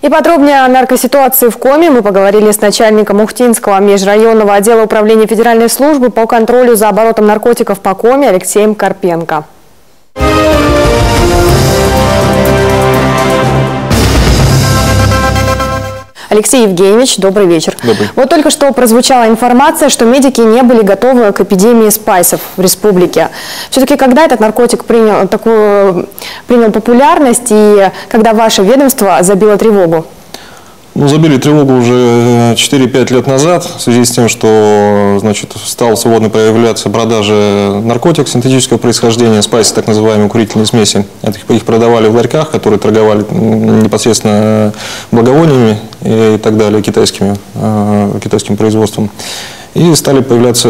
И подробнее о наркоситуации в Коми мы поговорили с начальником Ухтинского межрайонного отдела управления Федеральной службы по контролю за оборотом наркотиков по Коми Алексеем Карпенко. Алексей Евгеньевич, добрый вечер. Добрый. Вот только что прозвучала информация, что медики не были готовы к эпидемии спайсов в республике. Все-таки когда этот наркотик принял популярность и когда ваше ведомство забило тревогу? Ну, забили тревогу уже 4-5 лет назад в связи с тем, что, значит, стал свободно появляться продажа наркотиков синтетического происхождения, спайсы, так называемые курительные смеси. Их продавали в ларьках, которые торговали непосредственно благовониями и так далее, китайским производством. И стали появляться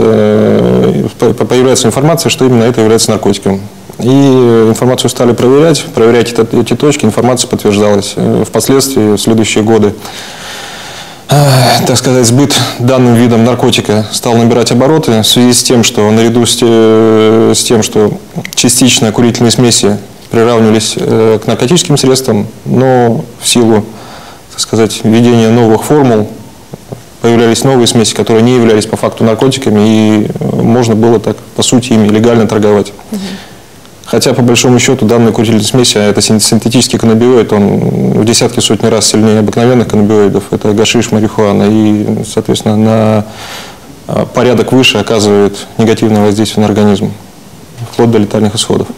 информация, что именно это является наркотиком. И информацию стали проверять эти точки, информация подтверждалась. Впоследствии, в следующие годы, так сказать, сбыт данным видом наркотика стал набирать обороты в связи с тем, что наряду с тем, что частично курительные смеси приравнивались к наркотическим средствам, но в силу, так сказать, введения новых формул появлялись новые смеси, которые не являлись по факту наркотиками, и можно было так, по сути, ими легально торговать. Хотя, по большому счету, данная курительная смесь, это синтетический каннабиоид, он в десятки, сотни раз сильнее обыкновенных каннабиоидов. Это гашиш, марихуана. И, соответственно, на порядок выше оказывает негативное воздействие на организм, вплоть до летальных исходов.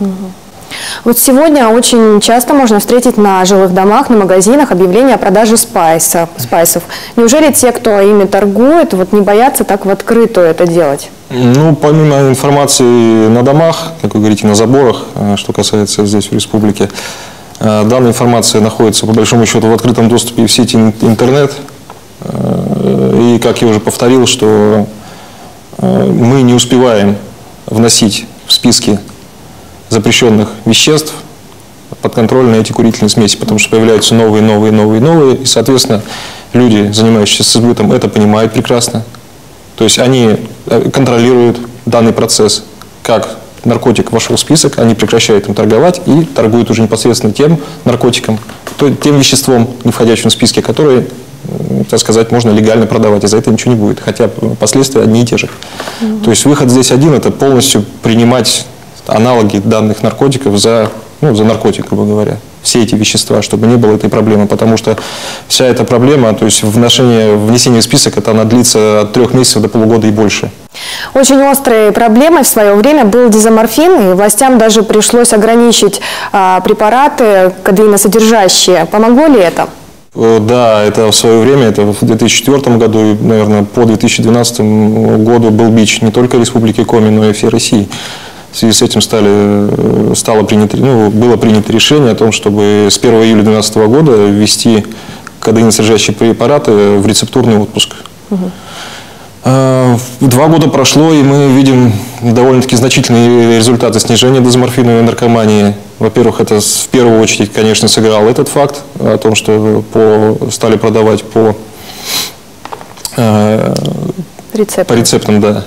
Вот сегодня очень часто можно встретить на жилых домах, на магазинах объявления о продаже спайсов. Неужели те, кто ими торгует, не боятся так в открытую это делать? Ну, помимо информации на домах, как вы говорите, на заборах, что касается здесь в республике, данная информация находится, по большому счету, в открытом доступе в сети интернет. И, как я уже повторил, что мы не успеваем вносить в списки запрещенных веществ под контроль на эти курительные смеси, потому что появляются новые, и, соответственно, люди, занимающиеся сбытом, это понимают прекрасно. То есть они контролируют данный процесс. Как наркотик вошел в список, они прекращают им торговать и торгуют уже непосредственно тем наркотиком, тем веществом, не входящим в списке, которые, так сказать, можно легально продавать, и за это ничего не будет. Хотя последствия одни и те же. То есть выход здесь один – это полностью принимать аналоги данных наркотиков за наркотик, грубо говоря. Все эти вещества, чтобы не было этой проблемы. Потому что вся эта проблема, то есть внесение в список, это она длится от 3 месяцев до полугода и больше. Очень острой проблемой в свое время был дизоморфин, и властям даже пришлось ограничить препараты кодеиносодержащие. Помогло ли это? Да, это в свое время, это в 2004 году и, наверное, по 2012 году был бич не только Республики Коми, но и всей России. В связи с этим было принято решение о том, чтобы с 1 июля 2012 года ввести кодеиносодержащие препараты в рецептурный отпуск. 2 года прошло, и мы видим довольно-таки значительные результаты снижения дизоморфиновой наркомании. Во-первых, это в первую очередь, конечно, сыграл этот факт о том, что стали продавать по рецептам, да.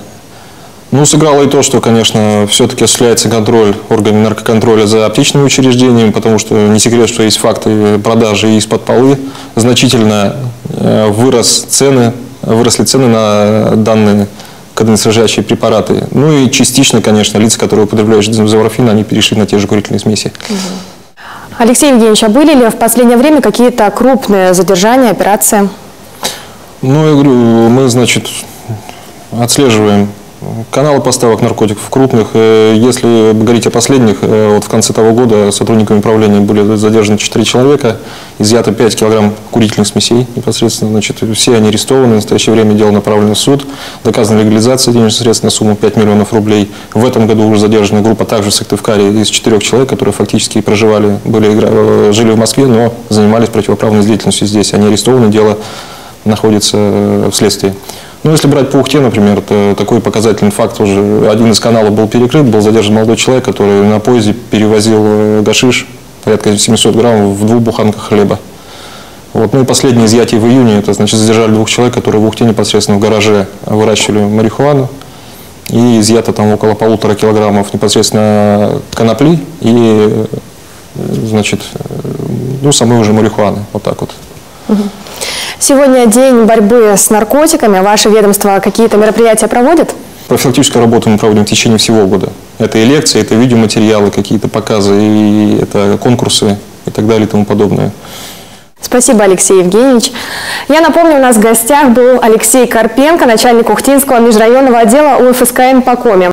Ну, сыграло и то, что, конечно, все-таки осуществляется контроль органами наркоконтроля за аптечными учреждениями, потому что не секрет, что есть факты продажи из-под полы. Значительно выросли цены на данные кодеиносодержащие препараты. Ну и частично, конечно, лица, которые употребляют дизоморфин, они перешли на те же курительные смеси. Алексей Евгеньевич, а были ли в последнее время какие-то крупные задержания, операции? Ну, я говорю, мы, значит, отслеживаем каналы поставок наркотиков крупных. Если говорить о последних, вот в конце того года сотрудниками управления были задержаны 4 человека, изъято 5 килограмм курительных смесей непосредственно. Значит, все они арестованы. В настоящее время дело направлено в суд. Доказана легализация денежных средств на сумму 5 миллионов рублей. В этом году уже задержана группа также в Сыктывкаре из 4 человек, которые фактически жили в Москве, но занимались противоправной деятельностью здесь. Они арестованы, дело находится в следствии. Ну, если брать по Ухте, например, то такой показательный факт уже. Один из каналов был перекрыт, был задержан молодой человек, который на поезде перевозил гашиш, порядка 700 граммов в 2 буханках хлеба. Вот. Ну и последнее изъятие в июне, это значит задержали 2 человек, которые в Ухте непосредственно в гараже выращивали марихуану. И изъято там около 1,5 килограммов непосредственно конопли и, значит, самой уже марихуаны. Вот так вот. Сегодня день борьбы с наркотиками. Ваше ведомство какие-то мероприятия проводит? Профилактическую работу мы проводим в течение всего года. Это и лекции, это видеоматериалы, какие-то показы, и это конкурсы и так далее и тому подобное. Спасибо, Алексей Евгеньевич. Я напомню, у нас в гостях был Алексей Карпенко, начальник Ухтинского межрайонного отдела УФСКН по Коми.